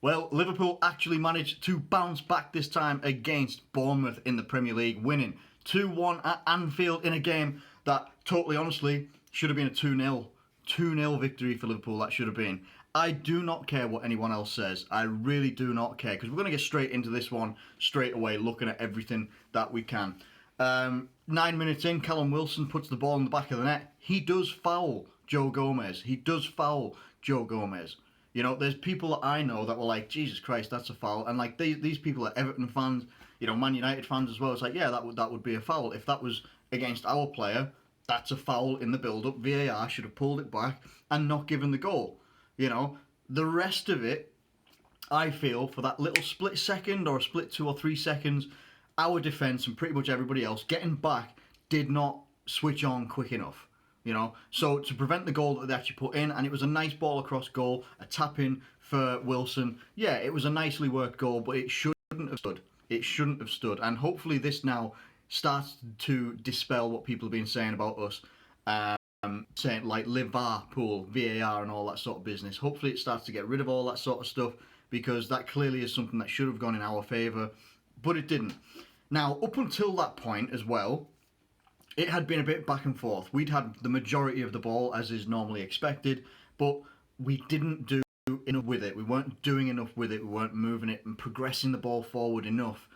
Well, Liverpool actually managed to bounce back this time against Bournemouth in the Premier League, winning 2-1 at Anfield in a game that, totally honestly, should have been a 2-0. 2-0 victory for Liverpool, that should have been. I do not care what anyone else says. I really do not care, because we're going to get straight into this one straight away, looking at everything that we can. 9 minutes in, Callum Wilson puts the ball in the back of the net. He does foul Joe Gomez. You know, there's people that I know that were like, Jesus Christ, that's a foul. And like these people are Everton fans, you know, Man United fans as well. It's like, yeah, that would be a foul. If that was against our player, that's a foul in the build-up. VAR should have pulled it back and not given the goal. You know, the rest of it, I feel, for that little split second or a split 2 or 3 seconds, our defence and pretty much everybody else getting back did not switch on quick enough. You know, so to prevent the goal that they actually put in, and it was a nice ball across goal, a tap in for Wilson. Yeah, it was a nicely worked goal, but it shouldn't have stood. It shouldn't have stood. And hopefully this now starts to dispel what people have been saying about us, saying like Liverpool, VAR and all that sort of business. Hopefully it starts to get rid of all that sort of stuff, because that clearly is something that should have gone in our favour, but it didn't. Now, up until that point as well, it had been a bit back and forth. We'd had the majority of the ball, as is normally expected, but we didn't do enough with it. We weren't doing enough with it. We weren't moving it and progressing the ball forward enough,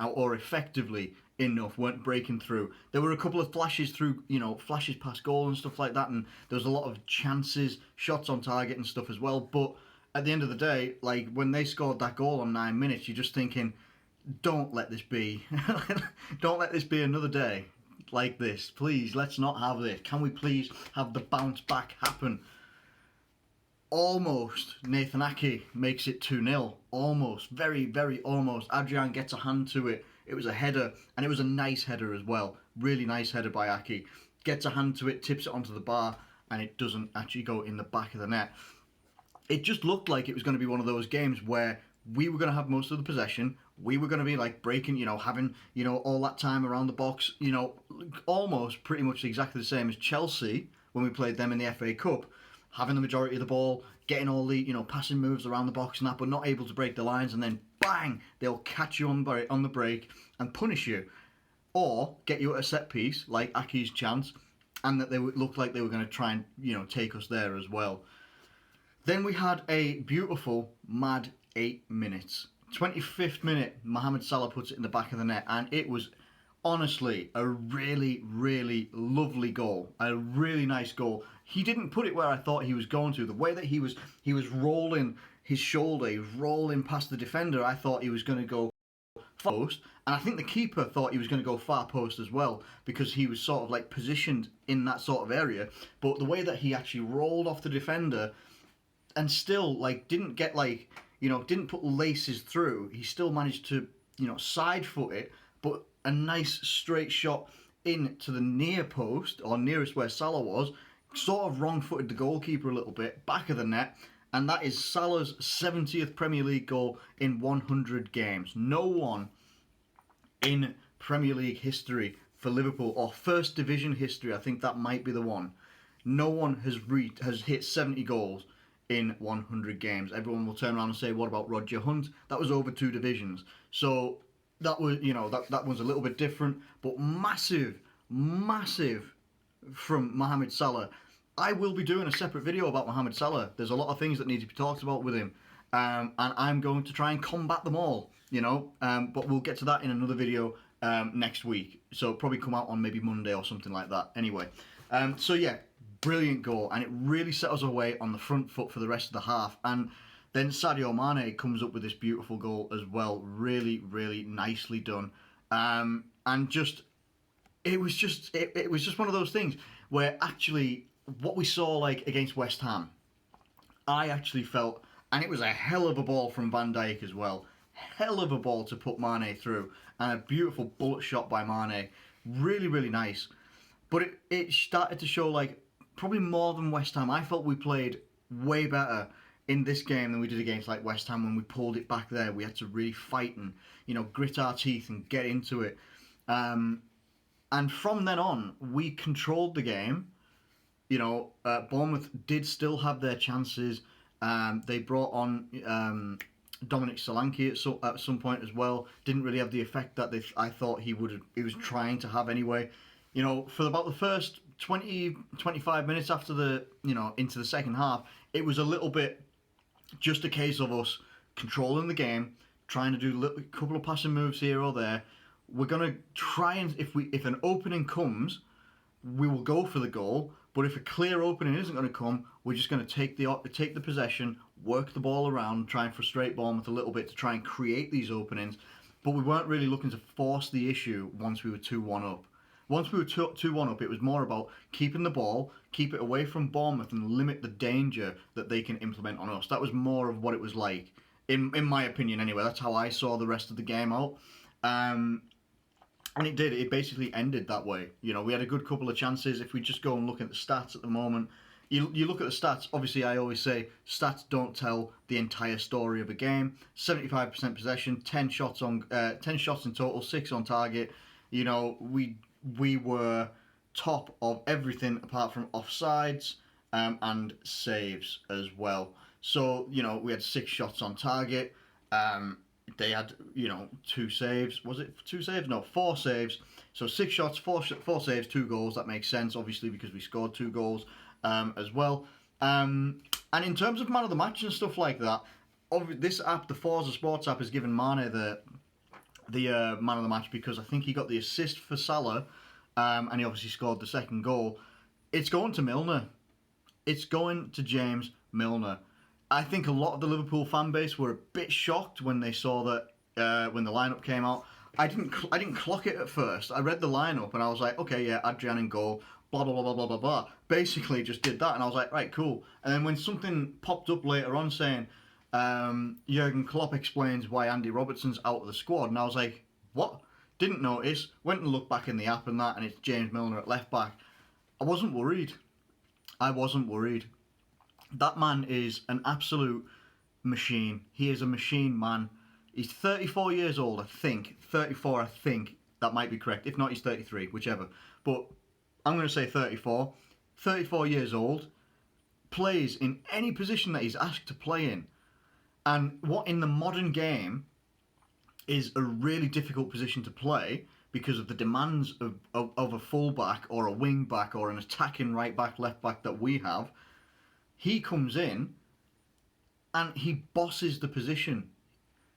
or effectively enough. Weren't breaking through. There were a couple of flashes through, you know, flashes past goal and stuff like that, and there was a lot of chances, shots on target and stuff as well. But at the end of the day, like when they scored that goal on 9 minutes, you're just thinking, don't let this be. Don't let this be another day like this. Please, let's not have this. Can we please have the bounce back happen? Almost Nathan Ake makes it 2-0. Almost. Very, very almost. Adrian gets a hand to it. It was a header, and it was a nice header as well. Really nice header by Ake. Gets a hand to it, tips it onto the bar, and it doesn't actually go in the back of the net. It just looked like it was going to be one of those games where we were going to have most of the possession. We were going to be like breaking, you know, having, you know, all that time around the box, you know, almost pretty much exactly the same as Chelsea when we played them in the FA Cup, having the majority of the ball, getting all the, you know, passing moves around the box and that, but not able to break the lines, and then bang, they'll catch you on the break and punish you, or get you at a set piece like Ake's chance, and that they would look like they were going to try and, you know, take us there as well. Then we had a beautiful, mad 8 minutes. 25th minute, Mohamed Salah puts it in the back of the net, and it was honestly a really, really lovely goal. A really nice goal. He didn't put it where I thought he was going to. The way that he was rolling his shoulder, he was rolling past the defender, I thought he was going to go far post, and I think the keeper thought he was going to go far post as well, because he was sort of like positioned in that sort of area. But the way that he actually rolled off the defender and still like didn't get like, you know, didn't put laces through, he still managed to, you know, side foot it, but a nice straight shot in to the near post, or nearest where Salah was, sort of wrong-footed the goalkeeper a little bit, back of the net, and that is Salah's 70th Premier League goal in 100 games. No one in Premier League history for Liverpool, or First Division history, I think that might be the one. No one has hit 70 goals in 100 games. Everyone will turn around and say, what about Roger Hunt? That was over 2 divisions. So that was, you know, that one's a little bit different, but massive from Mohamed Salah. I will be doing a separate video about Mohamed Salah. There's a lot of things that need to be talked about with him, and I'm going to try and combat them all, you know, but we'll get to that in another video next week. So it'll probably come out on maybe Monday or something like that. Anyway, so yeah, brilliant goal, and it really set us away on the front foot for the rest of the half. And then Sadio Mané comes up with this beautiful goal as well, really, really nicely done. And just, it was just one of those things where actually what we saw like against West Ham, I actually felt, and it was a hell of a ball from Van Dijk as well, hell of a ball to put Mané through, and a beautiful bullet shot by Mané, really, really nice. But it started to show like, probably more than West Ham, I felt we played way better in this game than we did against like West Ham. When we pulled it back there, we had to really fight and, you know, grit our teeth and get into it. And from then on, we controlled the game. You know, Bournemouth did still have their chances. They brought on Dominic Solanke at some point as well didn't really have the effect that I thought he was trying to have anyway. For about the first 20, 25 minutes after into the second half, it was a little bit just a case of us controlling the game, trying to do a couple of passing moves here or there. We're gonna try and if an opening comes, we will go for the goal. But if a clear opening isn't going to come, we're just going to take the possession, work the ball around, try and frustrate Bournemouth a little bit to try and create these openings. But we weren't really looking to force the issue once we were 2-1 up. Once we were 2-1 up, it was more about keeping the ball, keep it away from Bournemouth, and limit the danger that they can implement on us. That was more of what it was like, in my opinion anyway. That's how I saw the rest of the game out. And it did. It basically ended that way. We had a good couple of chances. If we just go and look at the stats at the moment, you look at the stats. Obviously, I always say stats don't tell the entire story of a game. 75% possession, 10 shots in total, 6 on target. We were top of everything apart from offsides and saves as well. So we had 6 shots on target. They had, 2 saves. Was it 2 saves? No, 4 saves. So 6 shots, 4 saves, 2 goals. That makes sense, obviously, because we scored 2 goals as well. And in terms of man of the match and stuff like that, this app, the Forza Sports app, has given Mané the man of the match because I think he got the assist for Salah, and he obviously scored the second goal. It's going to Milner. It's going to James Milner. I think a lot of the Liverpool fan base were a bit shocked when they saw that when the lineup came out. I didn't clock it at first. I read the lineup and I was like, okay, yeah, Adrian in goal, blah blah blah blah blah blah blah. Basically, just did that, and I was like, right, cool. And then when something popped up later on saying Jurgen Klopp explains why Andy Robertson's out of the squad, and I was like, what? Didn't notice. Went and looked back in the app and that, and it's James Milner at left back. I wasn't worried. That man is an absolute machine. He is a machine, man. He's 34 years old, I think. 34, I think. That might be correct. If not, he's 33, whichever. But I'm going to say 34. 34 years old. Plays in any position that he's asked to play in. And what in the modern game is a really difficult position to play because of the demands of a full-back or a wing-back or an attacking right-back, left-back that we have. He comes in and he bosses the position.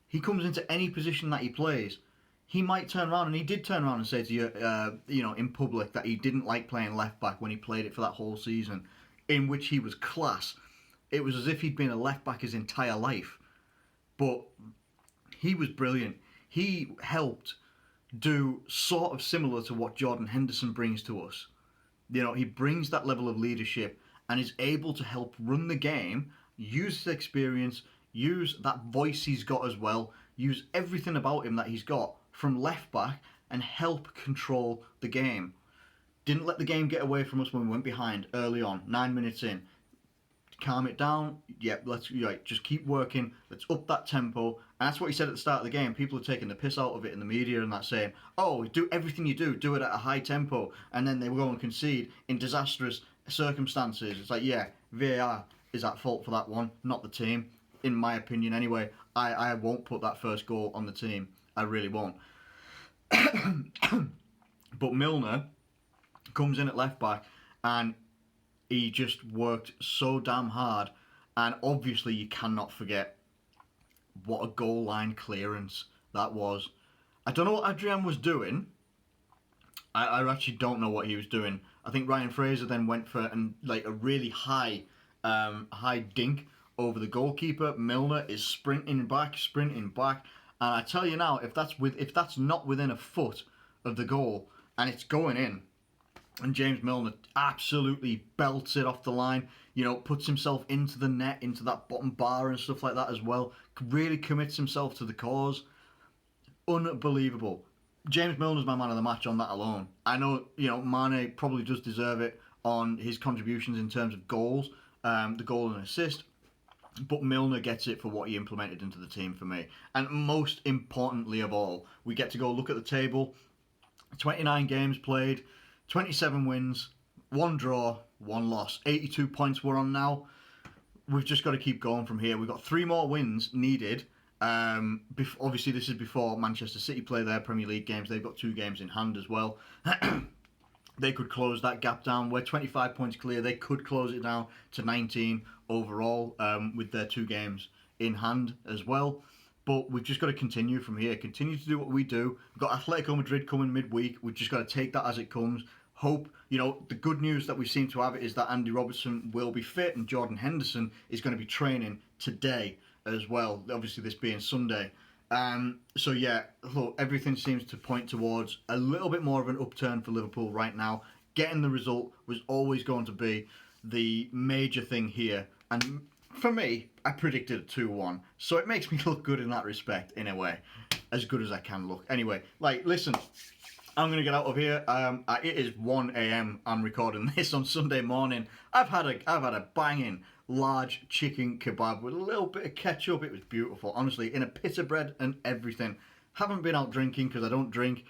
He comes into any position that he plays. He might turn around, and he did turn around and say to you, in public that he didn't like playing left back when he played it for that whole season, in which he was class. It was as if he'd been a left back his entire life. But he was brilliant. He helped do sort of similar to what Jordan Henderson brings to us. He brings that level of leadership and is able to help run the game, use his experience, use that voice he's got as well, use everything about him that he's got from left back and help control the game. Didn't let the game get away from us when we went behind early on, 9 minutes in. Calm it down. Yeah, let's just keep working. Let's up that tempo. And that's what he said at the start of the game. People are taking the piss out of it in the media and that, saying, oh, do everything you do it at a high tempo, and then they will go and concede in disastrous circumstances. It's like, yeah, VAR is at fault for that one, not the team, in my opinion anyway. I won't put that first goal on the team. I really won't. But Milner comes in at left back and he just worked so damn hard, and obviously you cannot forget what a goal line clearance that was. I don't know what Adrian was doing. I actually don't know what he was doing. I think Ryan Fraser then went for a really high dink over the goalkeeper. Milner is sprinting back, and I tell you now, if that's not within a foot of the goal and it's going in, and James Milner absolutely belts it off the line, puts himself into the net, into that bottom bar and stuff like that as well, really commits himself to the cause. Unbelievable. James Milner's my man of the match on that alone. I know, Mane probably does deserve it on his contributions in terms of goals, the goal and assist, but Milner gets it for what he implemented into the team for me. And most importantly of all, we get to go look at the table. 29 games played, 27 wins, 1 draw, 1 loss. 82 points we're on now. We've just got to keep going from here. We've got 3 more wins needed, Obviously, this is before Manchester City play their Premier League games. They've got 2 games in hand as well. They could close that gap down. We're 25 points clear. They could close it down to 19 overall with their 2 games in hand as well. But we've just got to continue from here. Continue to do what we do. We've got Atletico Madrid coming midweek. We've just got to take that as it comes. Hope, the good news that we seem to have is that Andy Robertson will be fit and Jordan Henderson is going to be training today as well. Obviously, this being Sunday. So yeah, look, everything seems to point towards a little bit more of an upturn for Liverpool right now. Getting the result was always going to be the major thing here, and for me, I predicted a 2-1, so it makes me look good in that respect, in a way, as good as I can look. Anyway, listen, I'm gonna get out of here. It is 1 a.m. I'm recording this on Sunday morning. I've had a banging large chicken kebab with a little bit of ketchup. It was beautiful, honestly, in a pita bread and everything. Haven't been out drinking because I don't drink.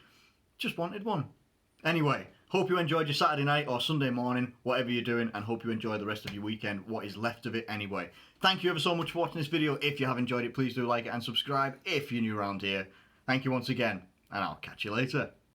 Just wanted one. Anyway, hope you enjoyed your Saturday night or Sunday morning, whatever you're doing, and hope you enjoy the rest of your weekend, what is left of it anyway. Thank you ever so much for watching this video. If you have enjoyed it, please do like it and subscribe if you're new around here. Thank you once again, and I'll catch you later.